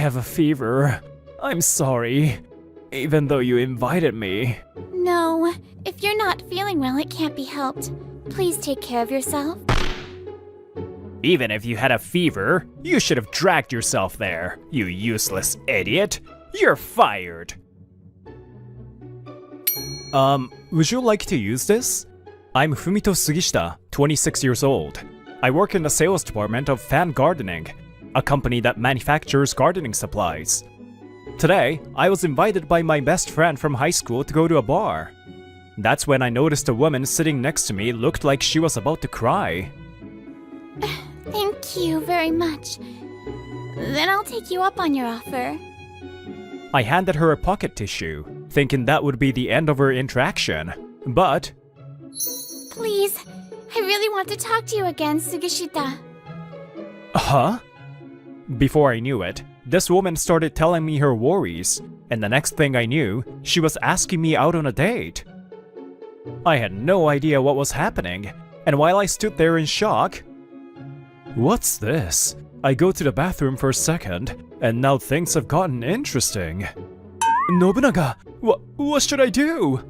have a fever. I'm sorry. Even though you invited me. No, if you're not feeling well, it can't be helped. Please take care of yourself. Even if you had a fever, you should have dragged yourself there, you useless idiot. You're fired. Would you like to use this? I'm Fumito Sugishita, 26 years old. I work in the sales department of Fan Gardening, a company that manufactures gardening supplies. Today, I was invited by my best friend from high school to go to a bar. That's when I noticed a woman sitting next to me looked like she was about to cry. Thank you very much. Then I'll take you up on your offer. I handed her a pocket tissue, thinking that would be the end of our interaction. But... Please, I really want to talk to you again, Sugishita. Huh? Before I knew it, this woman started telling me her worries, and the next thing I knew, she was asking me out on a date. I had no idea what was happening, and while I stood there in shock... What's this? I go to the bathroom for a second, and now things have gotten interesting. Nobunaga, what should I do?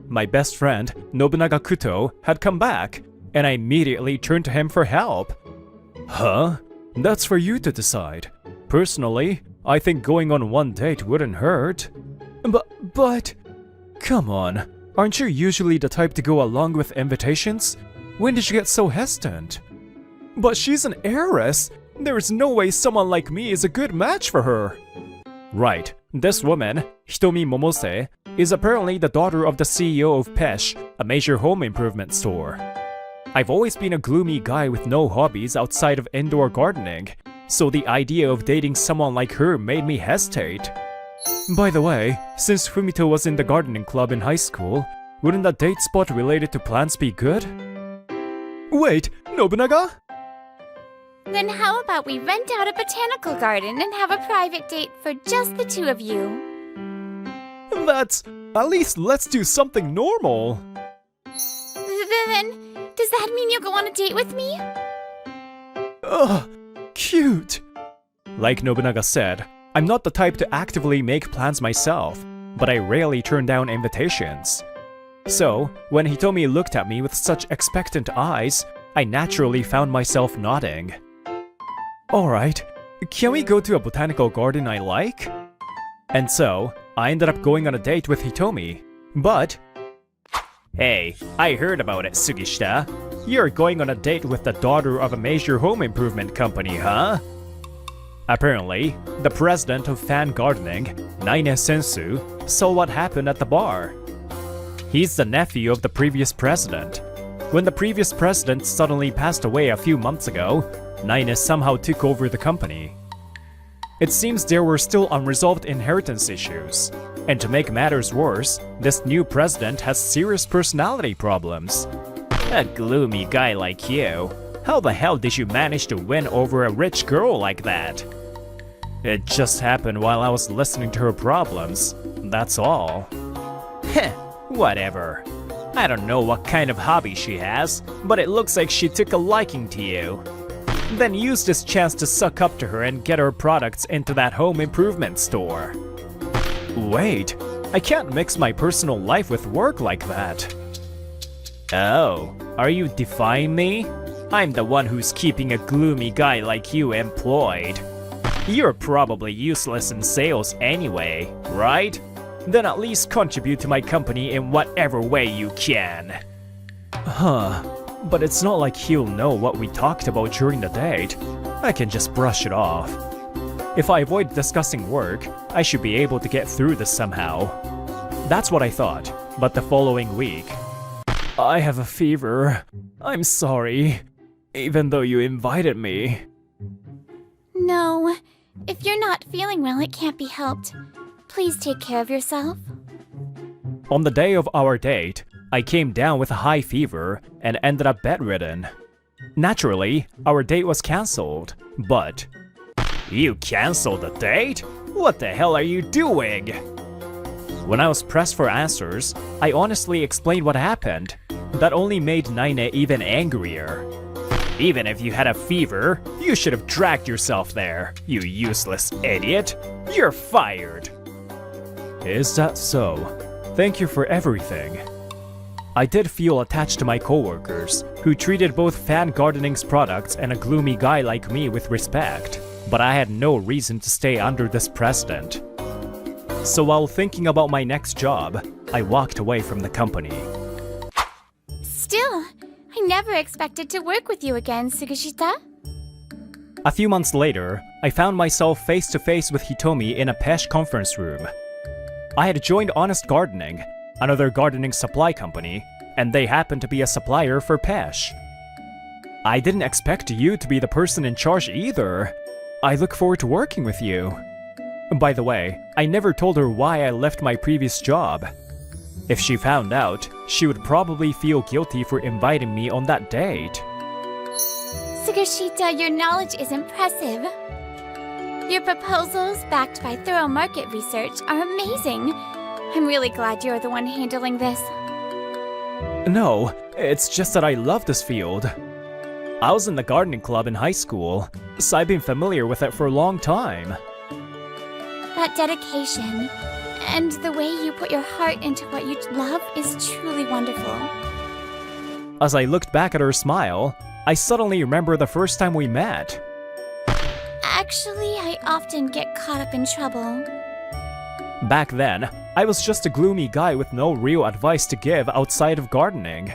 My best friend, Nobunaga Kuto, had come back, and I immediately turned to him for help. Huh? That's for you to decide. Personally, I think going on one date wouldn't hurt. But... Come on, aren't you usually the type to go along with invitations? When did you get so hesitant? But she's an heiress! There is no way someone like me is a good match for her! Right, this woman, Hitomi Momose, is apparently the daughter of the CEO of Pesh, a major home improvement store. I've always been a gloomy guy with no hobbies outside of indoor gardening, so the idea of dating someone like her made me hesitate. By the way, since Fumito was in the gardening club in high school, wouldn't a date spot related to plants be good? Wait, Nobunaga? Then how about we rent out a botanical garden and have a private date for just the two of you? At least let's do something normal. Then, does that mean you'll go on a date with me? Ugh, cute. Like Nobunaga said, I'm not the type to actively make plans myself, but I rarely turn down invitations. So, when Hitomi looked at me with such expectant eyes, I naturally found myself nodding. Alright, can we go to a botanical garden I like? And so, I ended up going on a date with Hitomi, but... Hey, I heard about it, Sugishita. You're going on a date with the daughter of a major home improvement company, huh? Apparently, the president of Fan Gardening, Naine Sensu, saw what happened at the bar. He's the nephew of the previous president. When the previous president suddenly passed away a few months ago, Naine somehow took over the company. It seems there were still unresolved inheritance issues, and to make matters worse, this new president has serious personality problems. A gloomy guy like you, how the hell did you manage to win over a rich girl like that? It just happened while I was listening to her problems, that's all. Heh, whatever. I don't know what kind of hobby she has, but it looks like she took a liking to you. Then use this chance to suck up to her and get her products into that home improvement store. Wait, I can't mix my personal life with work like that. Oh, are you defying me? I'm the one who's keeping a gloomy guy like you employed. You're probably useless in sales anyway, right? Then at least contribute to my company in whatever way you can. Huh. But it's not like he'll know what we talked about during the date. I can just brush it off. If I avoid discussing work, I should be able to get through this somehow. That's what I thought, but the following week... I have a fever. I'm sorry. Even though you invited me. No, if you're not feeling well, it can't be helped. Please take care of yourself. On the day of our date, I came down with a high fever and ended up bedridden. Naturally, our date was cancelled, but... You canceled the date? What the hell are you doing? When I was pressed for answers, I honestly explained what happened. That only made Naine even angrier. Even if you had a fever, you should have dragged yourself there, you useless idiot. You're fired. Is that so? Thank you for everything. I did feel attached to my coworkers, who treated both Fan Gardening's products and a gloomy guy like me with respect, but I had no reason to stay under this precedent. So while thinking about my next job, I walked away from the company. Still, I never expected to work with you again, Sugishita. A few months later, I found myself face to face with Hitomi in a Pesh conference room. I had joined Honest Gardening, another gardening supply company, and they happened to be a supplier for Pesh. I didn't expect you to be the person in charge either. I look forward to working with you. By the way, I never told her why I left my previous job. If she found out, she would probably feel guilty for inviting me on that date. Sugishita, your knowledge is impressive. Your proposals, backed by thorough market research, are amazing. I'm really glad you're the one handling this. No, it's just that I love this field. I was in the gardening club in high school, so I've been familiar with it for a long time. That dedication and the way you put your heart into what you love is truly wonderful. As I looked back at her smile, I suddenly remember the first time we met. Actually, I often get caught up in trouble. Back then, I was just a gloomy guy with no real advice to give outside of gardening.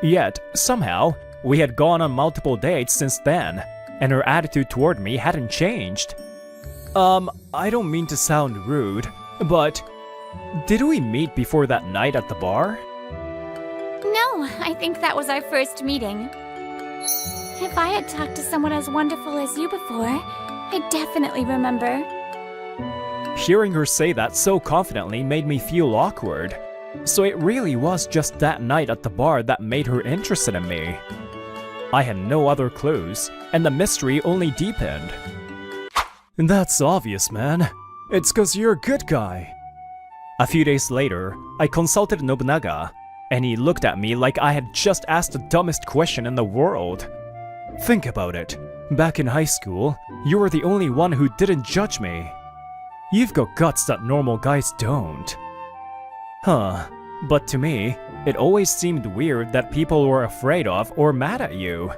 Yet, somehow, we had gone on multiple dates since then, and her attitude toward me hadn't changed. I don't mean to sound rude, but did we meet before that night at the bar? No, I think that was our first meeting. If I had talked to someone as wonderful as you before, I definitely remember. Hearing her say that so confidently made me feel awkward. So it really was just that night at the bar that made her interested in me. I had no other clues, and the mystery only deepened. That's obvious, man. It's 'cause you're a good guy. A few days later, I consulted Nobunaga, and he looked at me like I had just asked the dumbest question in the world. Think about it. Back in high school, you were the only one who didn't judge me. You've got guts that normal guys don't. Huh, but to me, it always seemed weird that people were afraid of or mad at you.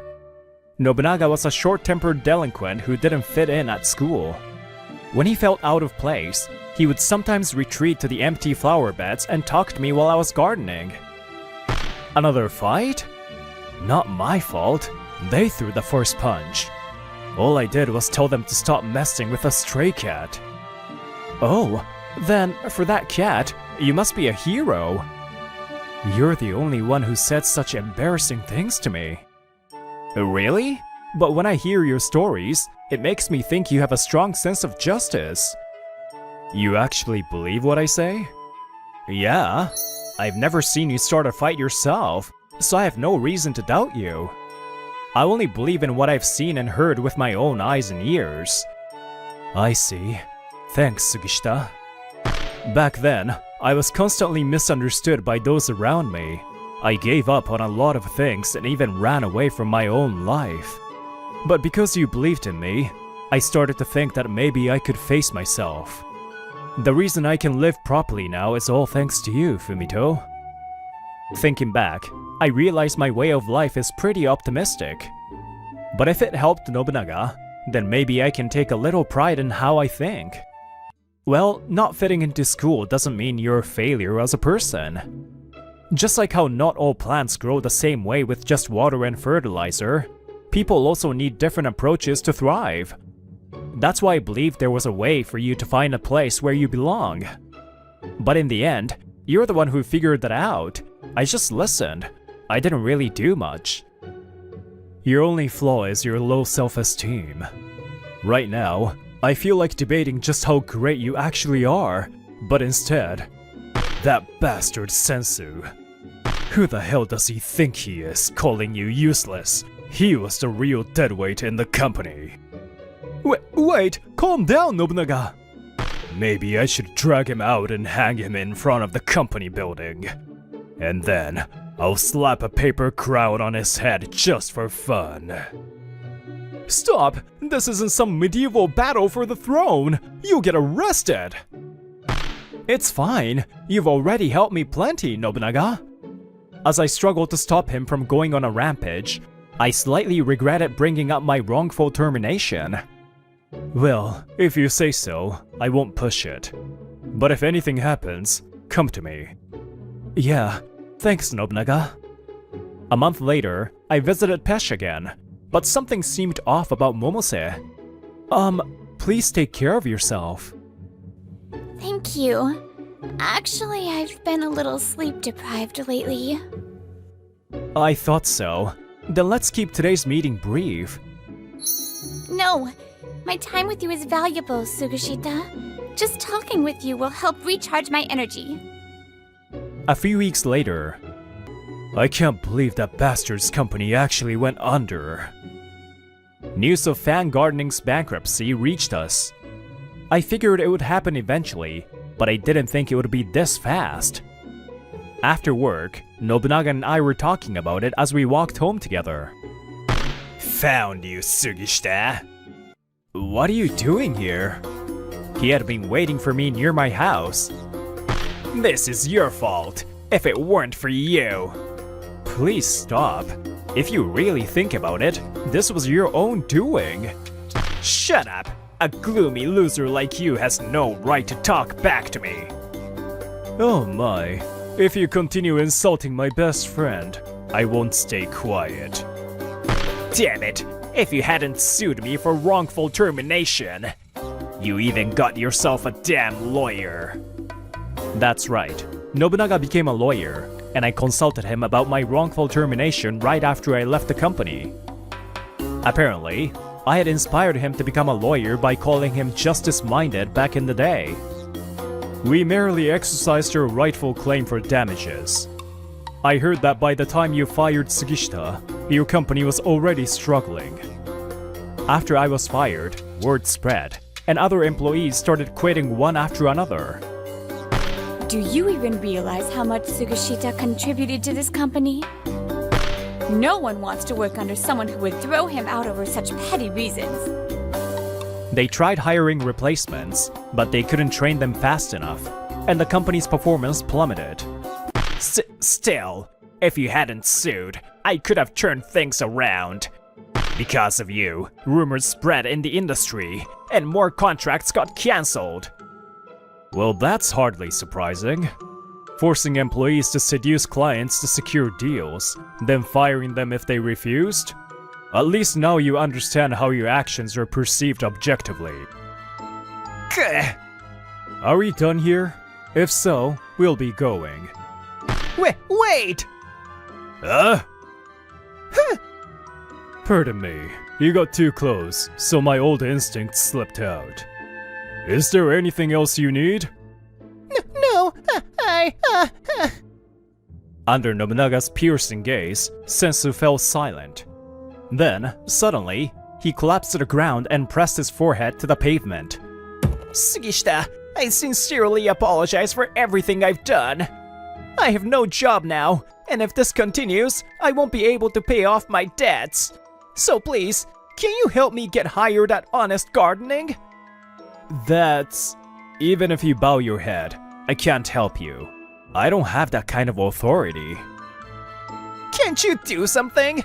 Nobunaga was a short-tempered delinquent who didn't fit in at school. When he felt out of place, he would sometimes retreat to the empty flower beds and talk to me while I was gardening. Another fight? Not my fault. They threw the first punch. All I did was tell them to stop messing with a stray cat. Oh, then for that cat, you must be a hero. You're the only one who said such embarrassing things to me. Really? But when I hear your stories, it makes me think you have a strong sense of justice. You actually believe what I say? Yeah. I've never seen you start a fight yourself, so I have no reason to doubt you. I only believe in what I've seen and heard with my own eyes and ears. I see. Thanks, Sugishita. Back then, I was constantly misunderstood by those around me. I gave up on a lot of things and even ran away from my own life. But because you believed in me, I started to think that maybe I could face myself. The reason I can live properly now is all thanks to you, Fumito. Thinking back, I realize my way of life is pretty optimistic. But if it helped Nobunaga, then maybe I can take a little pride in how I think. Well, not fitting into school doesn't mean you're a failure as a person. Just like how not all plants grow the same way with just water and fertilizer, people also need different approaches to thrive. That's why I believe there was a way for you to find a place where you belong. But in the end, you're the one who figured that out. I just listened. I didn't really do much. Your only flaw is your low self-esteem. Right now, I feel like debating just how great you actually are, but instead, that bastard Sensu. Who the hell does he think he is, calling you useless? He was the real deadweight in the company. Wait, calm down, Nobunaga. Maybe I should drag him out and hang him in front of the company building. And then, I'll slap a paper crown on his head just for fun. Stop! This isn't some medieval battle for the throne! You'll get arrested! It's fine. You've already helped me plenty, Nobunaga. As I struggled to stop him from going on a rampage, I slightly regretted bringing up my wrongful termination. Well, if you say so, I won't push it. But if anything happens, come to me. Yeah, thanks, Nobunaga. A month later, I visited Pesh again, but something seemed off about Momose. Please take care of yourself. Thank you. Actually, I've been a little sleep-deprived lately. I thought so. Then let's keep today's meeting brief. No, my time with you is valuable, Sugashita. Just talking with you will help recharge my energy. A few weeks later, I can't believe that bastard's company actually went under. News of Fan Gardening's bankruptcy reached us. I figured it would happen eventually, but I didn't think it would be this fast. After work, Nobunaga and I were talking about it as we walked home together. Found you, Sugishita. What are you doing here? He had been waiting for me near my house. This is your fault, if it weren't for you. Please stop. If you really think about it, this was your own doing. Shut up. A gloomy loser like you has no right to talk back to me. Oh my. If you continue insulting my best friend, I won't stay quiet. Damn it! If you hadn't sued me for wrongful termination, you even got yourself a damn lawyer. That's right. Nobunaga became a lawyer, and I consulted him about my wrongful termination right after I left the company. Apparently, I had inspired him to become a lawyer by calling him justice-minded back in the day. We merely exercised your rightful claim for damages. I heard that by the time you fired Sugishita, your company was already struggling. After I was fired, word spread, and other employees started quitting one after another. Do you even realize how much Sugashita contributed to this company? No one wants to work under someone who would throw him out over such petty reasons. They tried hiring replacements, but they couldn't train them fast enough, and the company's performance plummeted. Still, if you hadn't sued, I could have turned things around. Because of you, rumors spread in the industry, and more contracts got cancelled. Well, that's hardly surprising. Forcing employees to seduce clients to secure deals, then firing them if they refused? At least now you understand how your actions are perceived objectively. Are we done here? If so, we'll be going. Wait! Pardon me, you got too close, so my old instincts slipped out. Is there anything else you need? No, Under Nobunaga's piercing gaze, Sensu fell silent. Then, suddenly, he collapsed to the ground and pressed his forehead to the pavement. Sugishita, I sincerely apologize for everything I've done. I have no job now, and if this continues, I won't be able to pay off my debts. So please, can you help me get hired at Honest Gardening? That's... Even if you bow your head, I can't help you. I don't have that kind of authority. Can't you do something?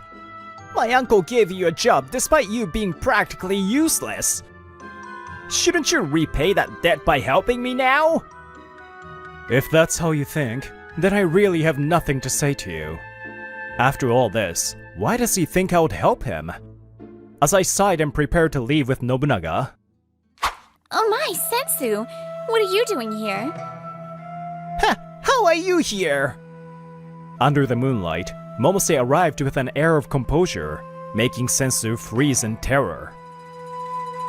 My uncle gave you a job despite you being practically useless. Shouldn't you repay that debt by helping me now? If that's how you think, then I really have nothing to say to you. After all this, why does he think I would help him? As I sighed and prepared to leave with Nobunaga... Oh my, Sensu! What are you doing here? How are you here? Under the moonlight, Momose arrived with an air of composure, making Sensu freeze in terror.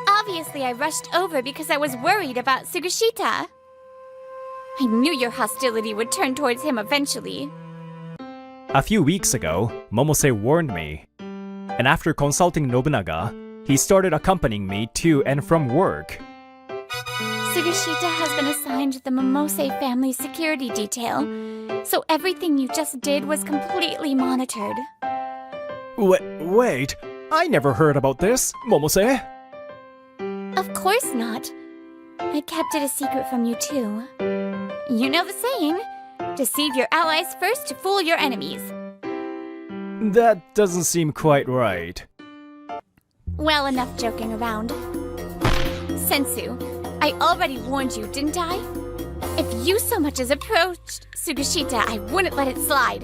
Obviously, I rushed over because I was worried about Sugashita. I knew your hostility would turn towards him eventually. A few weeks ago, Momose warned me. And after consulting Nobunaga, he started accompanying me to and from work. Sugashita has been assigned the Momose family security detail. So everything you just did was completely monitored. Wait, I never heard about this, Momose. Of course not. I kept it a secret from you too. You know the saying, deceive your allies first to fool your enemies. That doesn't seem quite right. Well, enough joking around. Sensu, I already warned you, didn't I? If you so much as approached Sugashita, I wouldn't let it slide.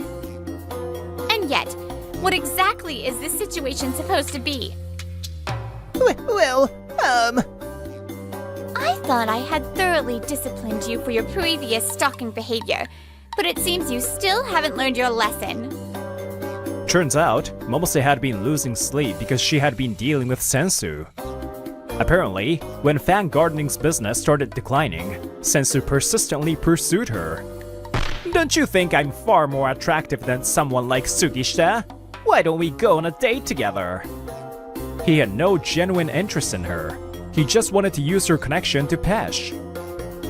And yet, what exactly is this situation supposed to be? Well, I thought I had thoroughly disciplined you for your previous stalking behavior, but it seems you still haven't learned your lesson. Turns out, Momose had been losing sleep because she had been dealing with Sensu. Apparently, when fan gardening's business started declining, Sensu persistently pursued her. Don't you think I'm far more attractive than someone like Sugishita? Why don't we go on a date together? He had no genuine interest in her. He just wanted to use her connection to Pesh.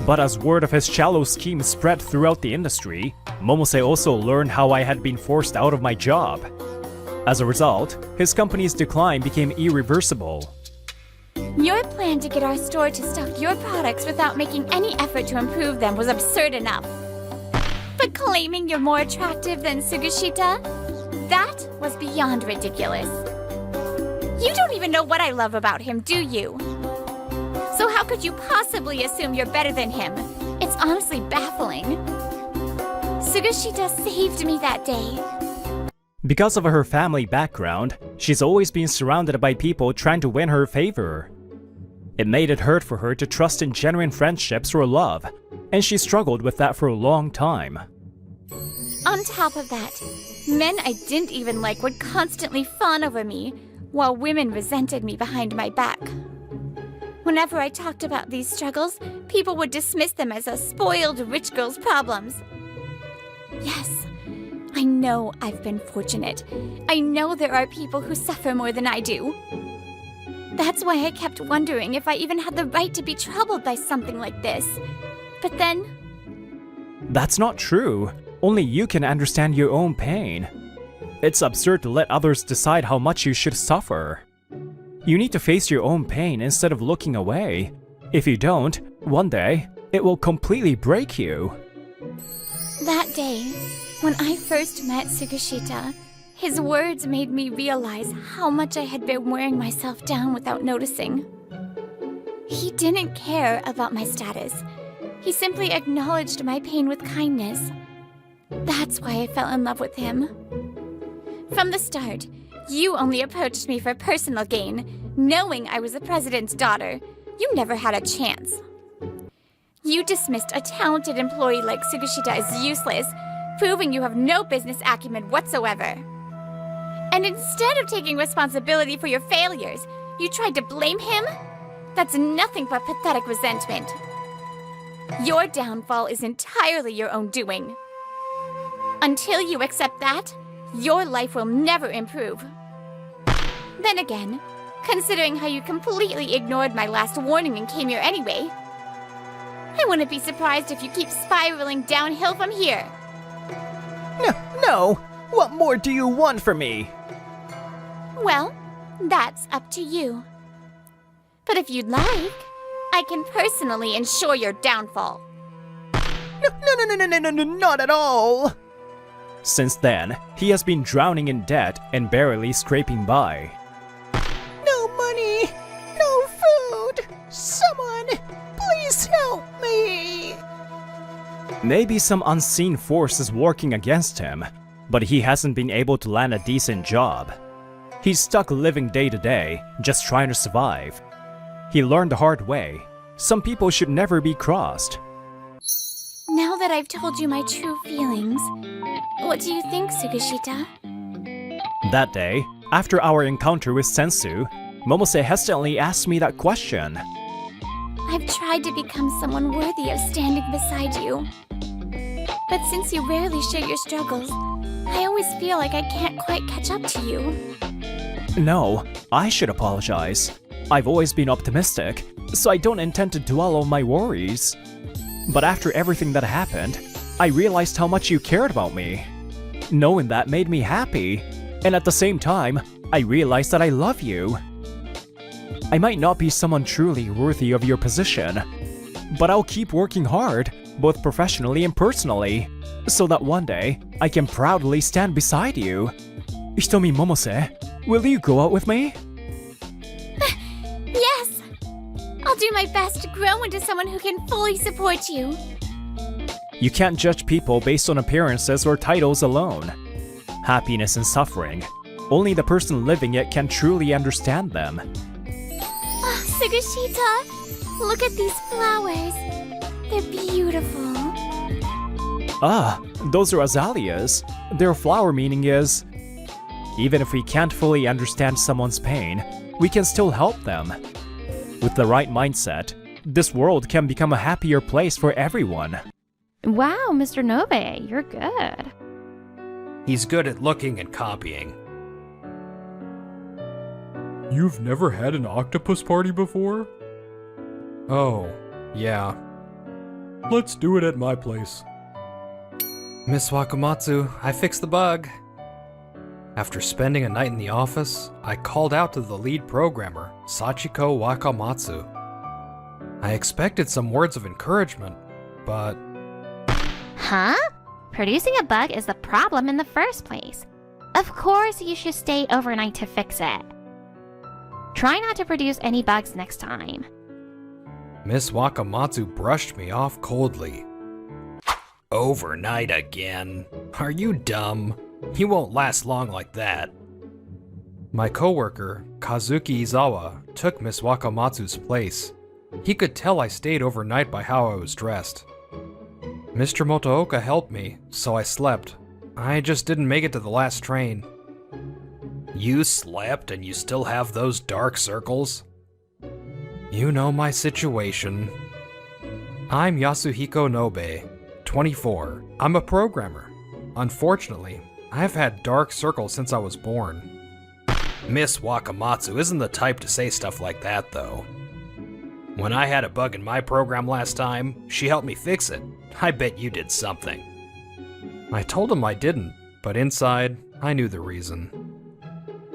But as word of his shallow scheme spread throughout the industry, Momose also learned how I had been forced out of my job. As a result, his company's decline became irreversible. Your plan to get our store to stock your products without making any effort to improve them was absurd enough. But claiming you're more attractive than Sugashita? That was beyond ridiculous. You don't even know what I love about him, do you? So how could you possibly assume you're better than him? It's honestly baffling. Sugashita saved me that day. Because of her family background, she's always been surrounded by people trying to win her favor. It made it hard for her to trust in genuine friendships or love, and she struggled with that for a long time. On top of that, men I didn't even like would constantly fawn over me, while women resented me behind my back. Whenever I talked about these struggles, people would dismiss them as a spoiled rich girl's problems. Yes, I know I've been fortunate. I know there are people who suffer more than I do. That's why I kept wondering if I even had the right to be troubled by something like this. But then... That's not true. Only you can understand your own pain. It's absurd to let others decide how much you should suffer. You need to face your own pain instead of looking away. If you don't, one day, it will completely break you. That day, when I first met Sugashita, his words made me realize how much I had been wearing myself down without noticing. He didn't care about my status. He simply acknowledged my pain with kindness. That's why I fell in love with him. From the start, you only approached me for personal gain, knowing I was the president's daughter. You never had a chance. You dismissed a talented employee like Sugashita as useless, proving you have no business acumen whatsoever. And instead of taking responsibility for your failures, you tried to blame him? That's nothing but pathetic resentment. Your downfall is entirely your own doing. Until you accept that, your life will never improve. Then again, considering how you completely ignored my last warning and came here anyway, I wouldn't be surprised if you keep spiraling downhill from here. No! What more do you want from me? Well, that's up to you. But if you'd like, I can personally ensure your downfall. No, not at all! Since then, he has been drowning in debt and barely scraping by. No money! No food! Someone, please help me! Maybe some unseen force is working against him, but he hasn't been able to land a decent job. He's stuck living day to day, just trying to survive. He learned the hard way. Some people should never be crossed. Now that I've told you my true feelings, what do you think, Sugashita? That day, after our encounter with Sensu, Momose hesitantly asked me that question. I've tried to become someone worthy of standing beside you. But since you rarely share your struggles, I always feel like I can't quite catch up to you. No, I should apologize. I've always been optimistic, so I don't intend to dwell on my worries. But after everything that happened, I realized how much you cared about me. Knowing that made me happy, and at the same time, I realized that I love you. I might not be someone truly worthy of your position, but I'll keep working hard, both professionally and personally, so that one day, I can proudly stand beside you. Hitomi Momose, will you go out with me? Yes! I'll do my best to grow into someone who can fully support you. You can't judge people based on appearances or titles alone. Happiness and suffering, only the person living it can truly understand them. Sugashita, look at these flowers. They're beautiful. Ah, those are azaleas. Their flower meaning is, even if we can't fully understand someone's pain, we can still help them. With the right mindset, this world can become a happier place for everyone. Wow, Mr. Nobe, you're good. He's good at looking and copying. You've never had an octopus party before? Oh, yeah. Let's do it at my place. Miss Wakamatsu, I fixed the bug. After spending a night in the office, I called out to the lead programmer, Sachiko Wakamatsu. I expected some words of encouragement, but... Huh? Producing a bug is the problem in the first place. Of course you should stay overnight to fix it. Try not to produce any bugs next time. Miss Wakamatsu brushed me off coldly. Overnight again? Are you dumb? You won't last long like that. My coworker, Kazuki Izawa, took Miss Wakamatsu's place. He could tell I stayed overnight by how I was dressed. Mr. Motooka helped me, so I slept. I just didn't make it to the last train. You slept and you still have those dark circles? You know my situation. I'm Yasuhiko Nobe, 24. I'm a programmer. Unfortunately, I've had dark circles since I was born. Miss Wakamatsu isn't the type to say stuff like that, though. When I had a bug in my program last time, she helped me fix it. I bet you did something. I told him I didn't, but inside, I knew the reason.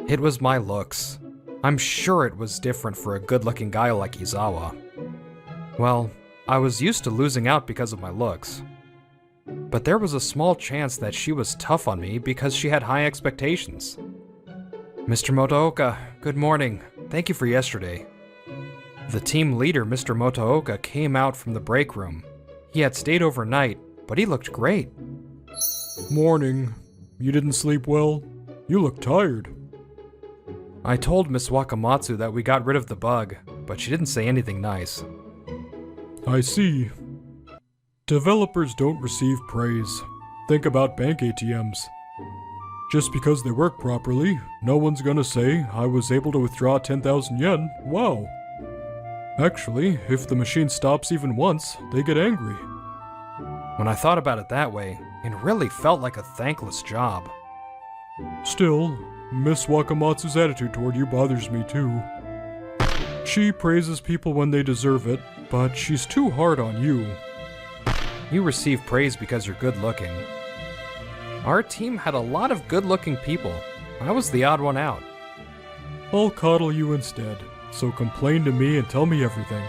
It was my looks. I'm sure it was different for a good-looking guy like Izawa. Well, I was used to losing out because of my looks. But there was a small chance that she was tough on me because she had high expectations. Mr. Motooka, good morning. Thank you for yesterday. The team leader, Mr. Motooka, came out from the break room. He had stayed overnight, but he looked great. Morning. You didn't sleep well? You look tired. I told Miss Wakamatsu that we got rid of the bug, but she didn't say anything nice. I see. Developers don't receive praise. Think about bank ATMs. Just because they work properly, no one's gonna say, I was able to withdraw 10,000 yen, wow. Actually, if the machine stops even once, they get angry. When I thought about it that way, it really felt like a thankless job. Still, Miss Wakamatsu's attitude toward you bothers me too. She praises people when they deserve it, but she's too hard on you. You receive praise because you're good looking. Our team had a lot of good looking people. I was the odd one out. I'll coddle you instead, so complain to me and tell me everything.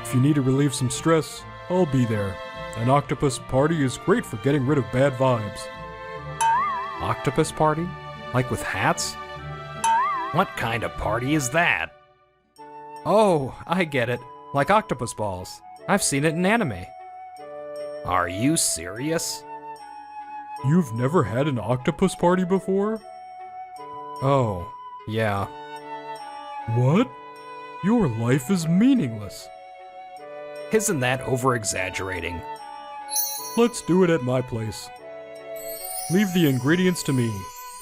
If you need to relieve some stress, I'll be there. An octopus party is great for getting rid of bad vibes. Octopus party? Like with hats? What kind of party is that? Oh, I get it. Like octopus balls. I've seen it in anime. Are you serious? You've never had an octopus party before? Oh, yeah. What? Your life is meaningless. Isn't that over-exaggerating? Let's do it at my place. Leave the ingredients to me.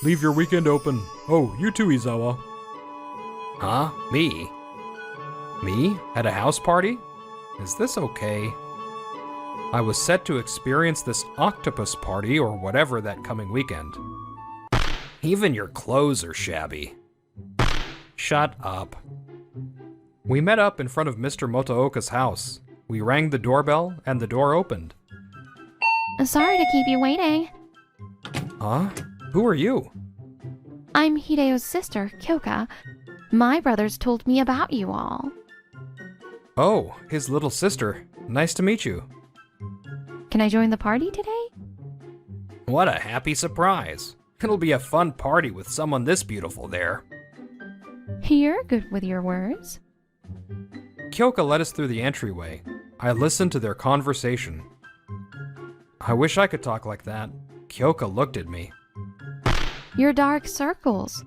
Leave your weekend open. Oh, you too, Izawa. Huh? Me? Me? At a house party? Is this okay? I was set to experience this octopus party or whatever that coming weekend. Even your clothes are shabby. Shut up. We met up in front of Mr. Motooka's house. We rang the doorbell and the door opened. Sorry to keep you waiting. Huh? Who are you? I'm Hideo's sister, Kyoka. My brothers told me about you all. Oh, his little sister. Nice to meet you. Can I join the party today? What a happy surprise. It'll be a fun party with someone this beautiful there. You're good with your words. Kyoka led us through the entryway. I listened to their conversation. I wish I could talk like that. Kyoka looked at me. Your dark circles.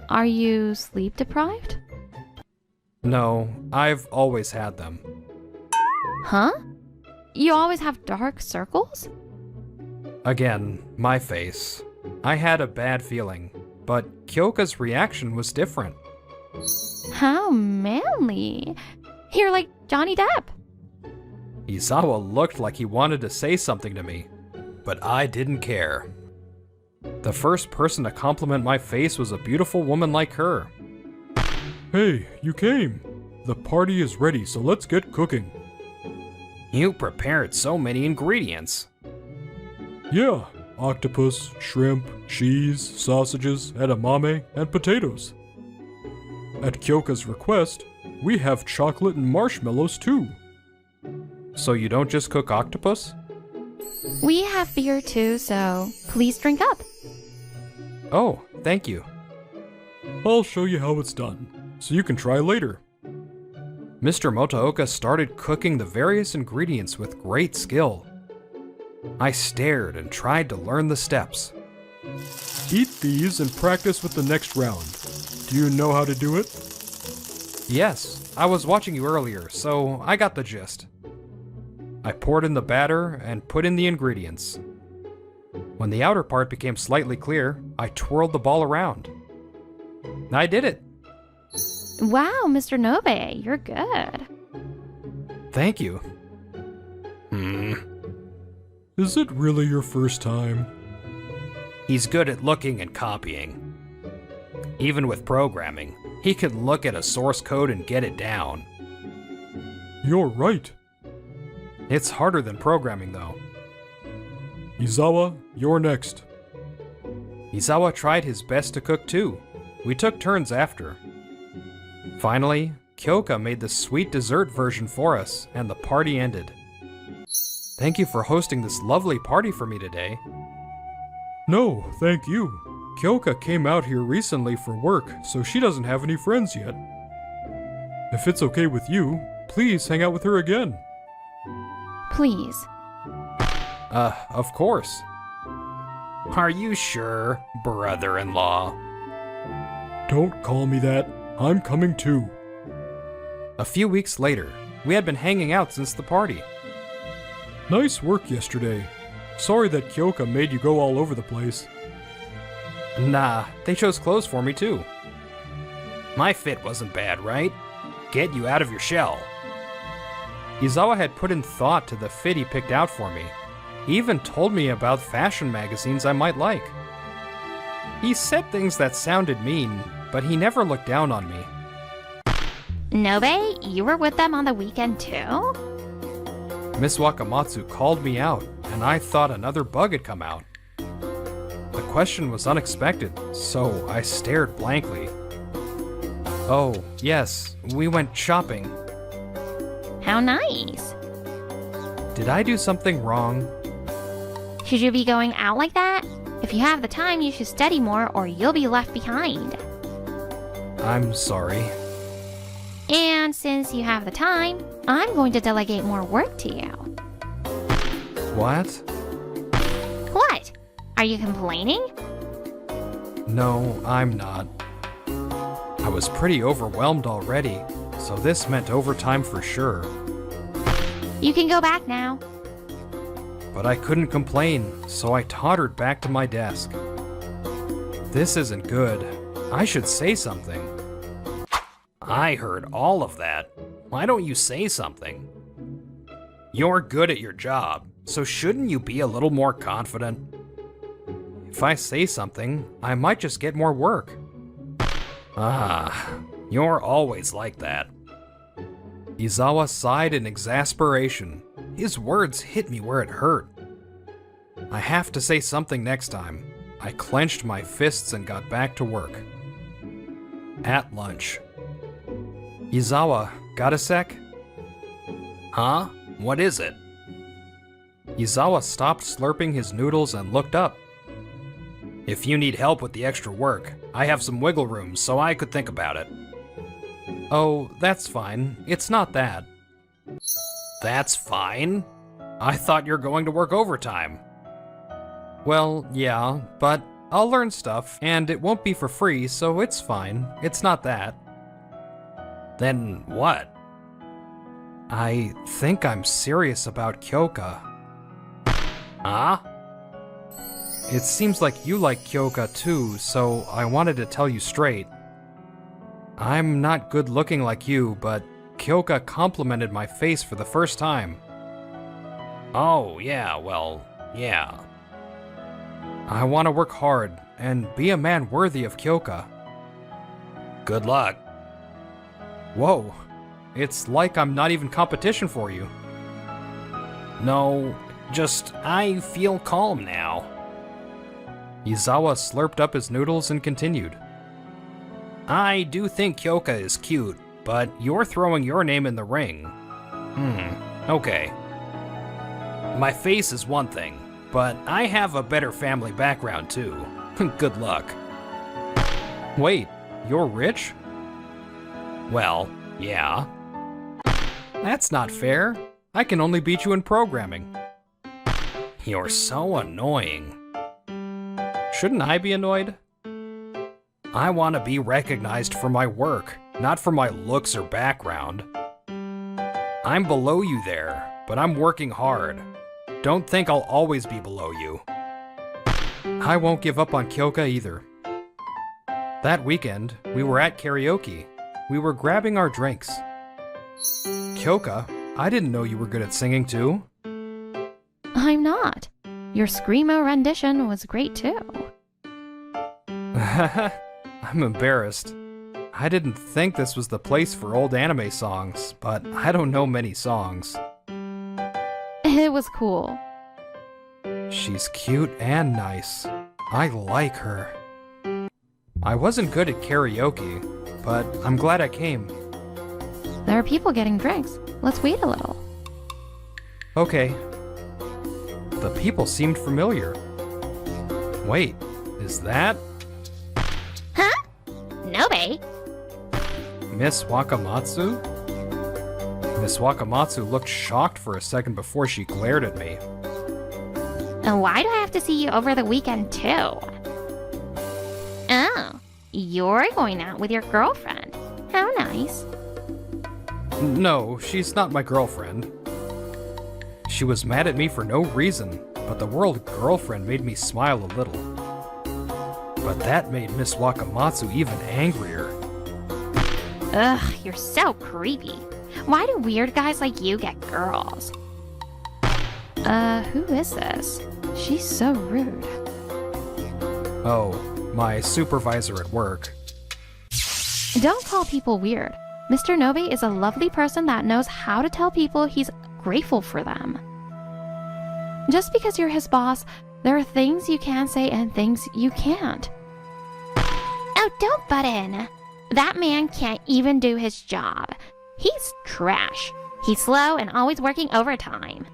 Are you sleep deprived? No, I've always had them. Huh? You always have dark circles? Again, my face. I had a bad feeling, but Kyoka's reaction was different. How manly. You're like Johnny Depp. Izawa looked like he wanted to say something to me, but I didn't care. The first person to compliment my face was a beautiful woman like her. Hey, you came. The party is ready, so let's get cooking. You prepared so many ingredients. Yeah, octopus, shrimp, cheese, sausages, edamame, and potatoes. At Kyoka's request, we have chocolate and marshmallows too. So you don't just cook octopus? We have beer too, so please drink up. Oh, thank you. I'll show you how it's done, so you can try later. Mr. Motooka started cooking the various ingredients with great skill. I stared and tried to learn the steps. Eat these and practice with the next round. Do you know how to do it? Yes, I was watching you earlier, so I got the gist. I poured in the batter and put in the ingredients. When the outer part became slightly clear, I twirled the ball around. I did it. Wow, Mr. Nobe, you're good. Thank you. Is it really your first time? He's good at looking and copying. Even with programming, he can look at a source code and get it down. You're right. It's harder than programming, though. Izawa, you're next. Izawa tried his best to cook too. We took turns after. Finally, Kyoka made the sweet dessert version for us, and the party ended. Thank you for hosting this lovely party for me today. No, thank you. Kyoka came out here recently for work, so she doesn't have any friends yet. If it's okay with you, please hang out with her again. Please. Of course. Are you sure, brother-in-law? Don't call me that. I'm coming too. A few weeks later, we had been hanging out since the party. Nice work yesterday. Sorry that Kyoka made you go all over the place. Nah, they chose clothes for me too. My fit wasn't bad, right? Get you out of your shell. Izawa had put in thought to the fit he picked out for me. He even told me about fashion magazines I might like. He said things that sounded mean, but he never looked down on me. Nobe, you were with them on the weekend too? Miss Wakamatsu called me out, and I thought another bug had come out. The question was unexpected, so I stared blankly. Oh, yes, we went shopping. How nice. Did I do something wrong? Should you be going out like that? If you have the time, you should study more or you'll be left behind. I'm sorry. And since you have the time, I'm going to delegate more work to you. What? What? Are you complaining? No, I'm not. I was pretty overwhelmed already, so this meant overtime for sure. You can go back now. But I couldn't complain, so I tottered back to my desk. This isn't good. I should say something. I heard all of that. Why don't you say something? You're good at your job, so shouldn't you be a little more confident? If I say something, I might just get more work. Ah, you're always like that. Izawa sighed in exasperation. His words hit me where it hurt. I have to say something next time. I clenched my fists and got back to work. At lunch. Izawa, got a sec? Huh? What is it? Izawa stopped slurping his noodles and looked up. If you need help with the extra work, I have some wiggle room, so I could think about it. Oh, that's fine. It's not that. That's fine? I thought you're going to work overtime. Well, yeah, but I'll learn stuff, and it won't be for free, so it's fine. It's not that. Then what? I think I'm serious about Kyoka. Huh? It seems like you like Kyoka too, so I wanted to tell you straight. I'm not good looking like you, but Kyoka complimented my face for the first time. Oh, yeah, well, yeah. I want to work hard and be a man worthy of Kyoka. Good luck. Whoa, it's like I'm not even competition for you. No, just I feel calm now. Izawa slurped up his noodles and continued. I do think Kyoka is cute, but you're throwing your name in the ring. Okay. My face is one thing, but I have a better family background too. Good luck. Wait, you're rich? Well, yeah. That's not fair. I can only beat you in programming. You're so annoying. Shouldn't I be annoyed? I want to be recognized for my work, not for my looks or background. I'm below you there, but I'm working hard. Don't think I'll always be below you. I won't give up on Kyoka either. That weekend, we were at karaoke. We were grabbing our drinks. Kyoka, I didn't know you were good at singing too. I'm not. Your Screamo rendition was great too. I'm embarrassed. I didn't think this was the place for old anime songs, but I don't know many songs. It was cool. She's cute and nice. I like her. I wasn't good at karaoke, but I'm glad I came. There are people getting drinks. Let's wait a little. Okay. The people seemed familiar. Wait, is that Huh? Nobe? Miss Wakamatsu? Miss Wakamatsu looked shocked for a second before she glared at me. And why do I have to see you over the weekend too? Oh, you're going out with your girlfriend. How nice. No, she's not my girlfriend. She was mad at me for no reason, but the word girlfriend made me smile a little. But that made Miss Wakamatsu even angrier. Ugh, you're so creepy. Why do weird guys like you get girls? Who is this? She's so rude. Oh, my supervisor at work. Don't call people weird. Mr. Nobe is a lovely person that knows how to tell people he's grateful for them. Just because you're his boss, there are things you can say and things you can't. Oh, don't butt in. That man can't even do his job. He's trash. He's slow and always working overtime.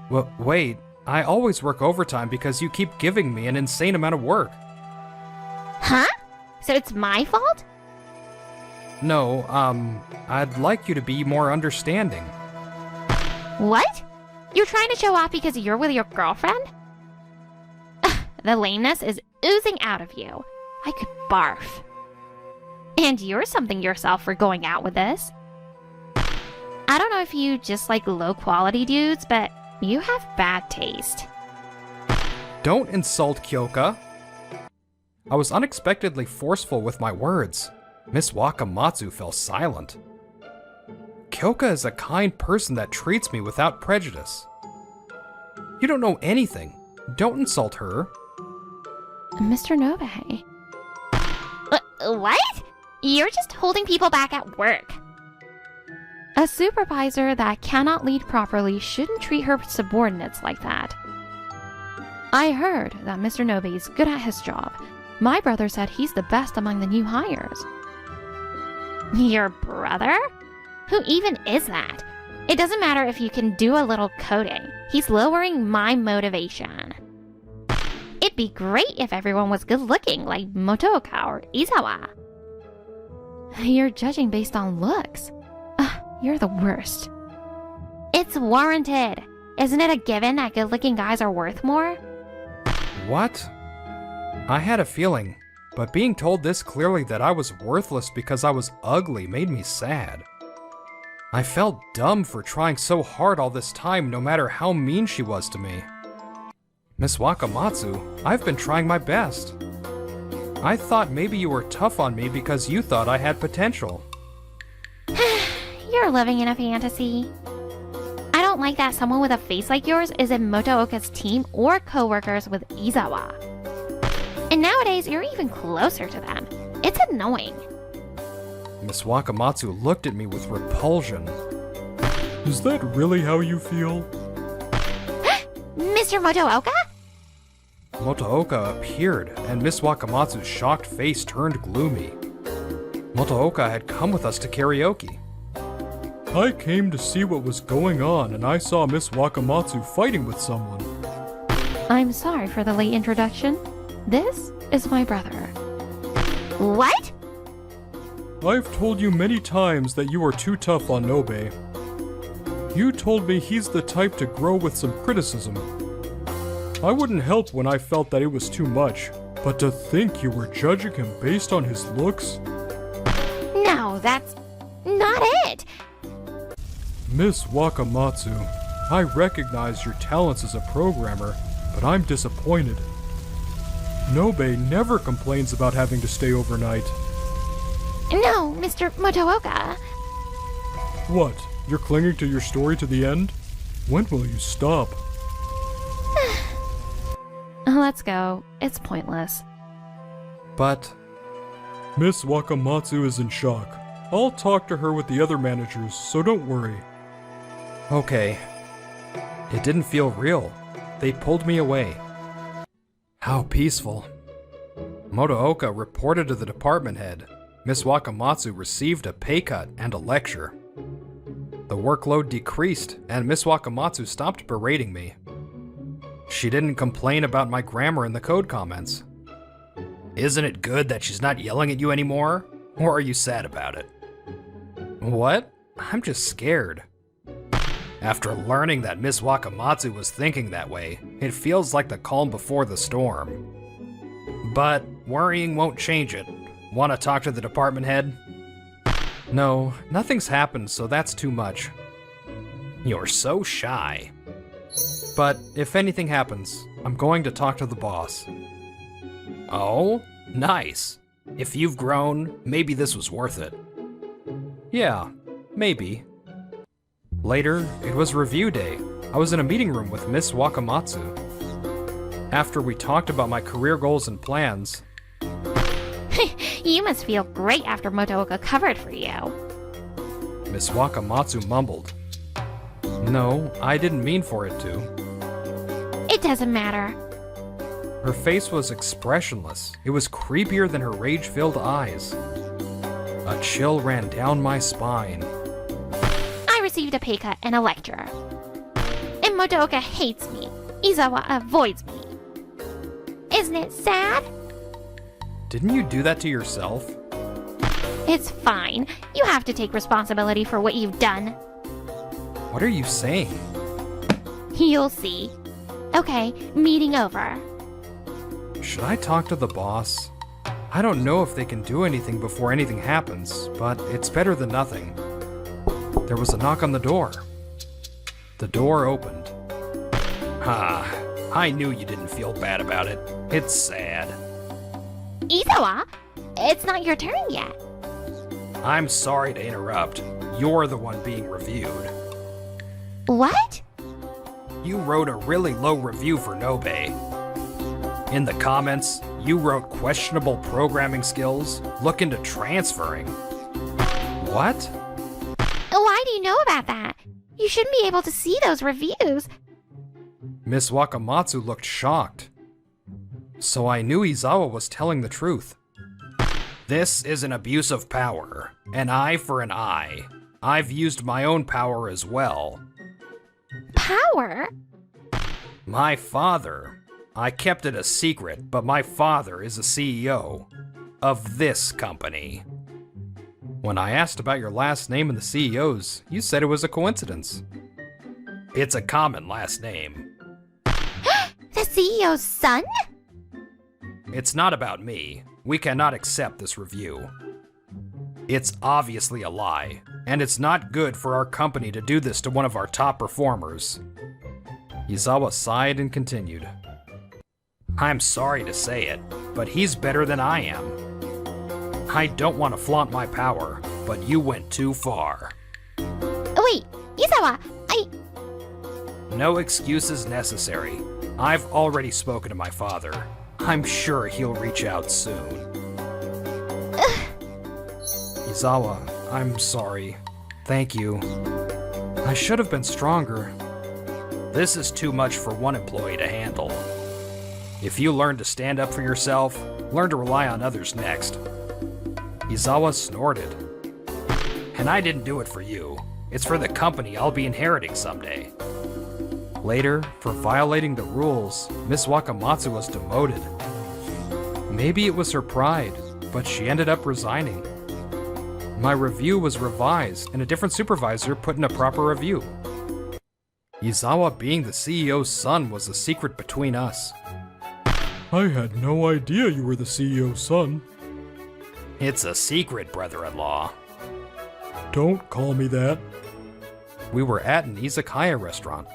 Well, wait, I always work overtime because you keep giving me an insane amount of work. Huh? So it's my fault? No, I'd like you to be more understanding. What? You're trying to show off because you're with your girlfriend? Ugh, the lameness is oozing out of you. I could barf. And you're something yourself for going out with this. I don't know if you just like low-quality dudes, but you have bad taste. Don't insult Kyoka. I was unexpectedly forceful with my words. Miss Wakamatsu fell silent. Kyoka is a kind person that treats me without prejudice. You don't know anything. Don't insult her. Mr. Nobe. What? You're just holding people back at work. A supervisor that cannot lead properly shouldn't treat her subordinates like that. I heard that Mr. Nobe's good at his job. My brother said he's the best among the new hires. Your brother? Who even is that? It doesn't matter if you can do a little coding. He's lowering my motivation. It'd be great if everyone was good looking like Motooka or Izawa. You're judging based on looks. Ugh, you're the worst. It's warranted. Isn't it a given that good looking guys are worth more? What? I had a feeling, but being told this clearly that I was worthless because I was ugly made me sad. I felt dumb for trying so hard all this time, no matter how mean she was to me. Miss Wakamatsu, I've been trying my best. I thought maybe you were tough on me because you thought I had potential. You're living in a fantasy. I don't like that someone with a face like yours is in Motooka's team or coworkers with Izawa. And nowadays, you're even closer to them. It's annoying. Miss Wakamatsu looked at me with repulsion. Is that really how you feel? Mr. Motooka? Motooka appeared, and Miss Wakamatsu's shocked face turned gloomy. Motooka had come with us to karaoke. I came to see what was going on, and I saw Miss Wakamatsu fighting with someone. I'm sorry for the late introduction. This is my brother. What? I've told you many times that you are too tough on Nobe. You told me he's the type to grow with some criticism. I wouldn't help when I felt that it was too much, but to think you were judging him based on his looks? No, that's not it. Miss Wakamatsu, I recognize your talents as a programmer, but I'm disappointed. Nobe never complains about having to stay overnight. No, Mr. Motooka. What? You're clinging to your story to the end? When will you stop? Let's go. It's pointless. But Miss Wakamatsu is in shock. I'll talk to her with the other managers, so don't worry. okay. It didn't feel real. They pulled me away. How peaceful. Motooka reported to the department head. Miss Wakamatsu received a pay cut and a lecture. The workload decreased, and Miss Wakamatsu stopped berating me. She didn't complain about my grammar in the code comments. Isn't it good that she's not yelling at you anymore? Or are you sad about it? What? I'm just scared. After learning that Miss Wakamatsu was thinking that way, it feels like the calm before the storm. But worrying won't change it. Want to talk to the department head? No, nothing's happened, so that's too much. You're so shy. But if anything happens, I'm going to talk to the boss. Oh, nice. If you've grown, maybe this was worth it. Yeah, maybe. Later, it was review day. I was in a meeting room with Miss Wakamatsu. After we talked about my career goals and plans, You must feel great after Motooka covered for you. Miss Wakamatsu mumbled. No, I didn't mean for it to. It doesn't matter. Her face was expressionless. It was creepier than her rage-filled eyes. A chill ran down my spine. I received a pay cut and a lecture. And Motooka hates me. Izawa avoids me. Isn't it sad? Didn't you do that to yourself? It's fine. You have to take responsibility for what you've done. What are you saying? You'll see. Okay, meeting over. Should I talk to the boss? I don't know if they can do anything before anything happens, but it's better than nothing. There was a knock on the door. The door opened. I knew you didn't feel bad about it. It's sad. Izawa, it's not your turn yet. I'm sorry to interrupt. You're the one being reviewed. What? You wrote a really low review for Nobe. In the comments, you wrote questionable programming skills, look into transferring. What? Why do you know about that? You shouldn't be able to see those reviews. Miss Wakamatsu looked shocked. So I knew Izawa was telling the truth. This is an abuse of power. An eye for an eye. I've used my own power as well. Power? My father. I kept it a secret, but my father is a CEO of this company. When I asked about your last name and the CEO's, you said it was a coincidence. It's a common last name. The CEO's son? It's not about me. We cannot accept this review. It's obviously a lie, and it's not good for our company to do this to one of our top performers. Izawa sighed and continued. I'm sorry to say it, but he's better than I am. I don't want to flaunt my power, but you went too far. Wait, Izawa, No excuses necessary. I've already spoken to my father. I'm sure he'll reach out soon. Izawa, I'm sorry. Thank you. I should have been stronger. This is too much for one employee to handle. If you learn to stand up for yourself, learn to rely on others next. Izawa snorted. And I didn't do it for you. It's for the company I'll be inheriting someday. Later, for violating the rules, Miss Wakamatsu was demoted. Maybe it was her pride, but she ended up resigning. My review was revised, and a different supervisor put in a proper review. Izawa being the CEO's son was a secret between us. I had no idea you were the CEO's son. It's a secret, brother-in-law. Don't call me that. We were at an izakaya restaurant.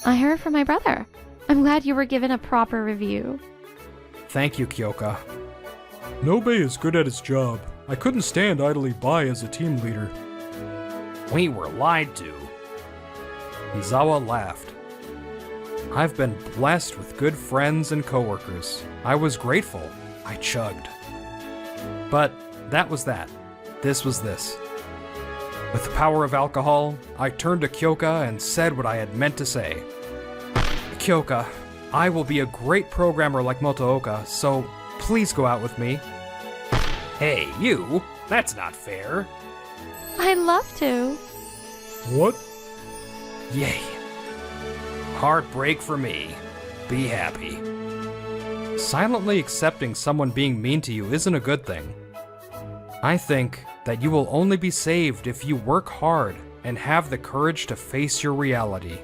I heard from my brother. I'm glad you were given a proper review. Thank you, Kyoka. Nobe is good at his job. I couldn't stand idly by as a team leader. We were lied to. Izawa laughed. I've been blessed with good friends and coworkers. I was grateful. I chugged. But that was that. This was this. With the power of alcohol, I turned to Kyoka and said what I had meant to say. Kyoka, I will be a great programmer like Motooka, so please go out with me. Hey, you! That's not fair. I'd love to. What? Yay. Heartbreak for me. Be happy. Silently accepting someone being mean to you isn't a good thing. I think that you will only be saved if you work hard and have the courage to face your reality.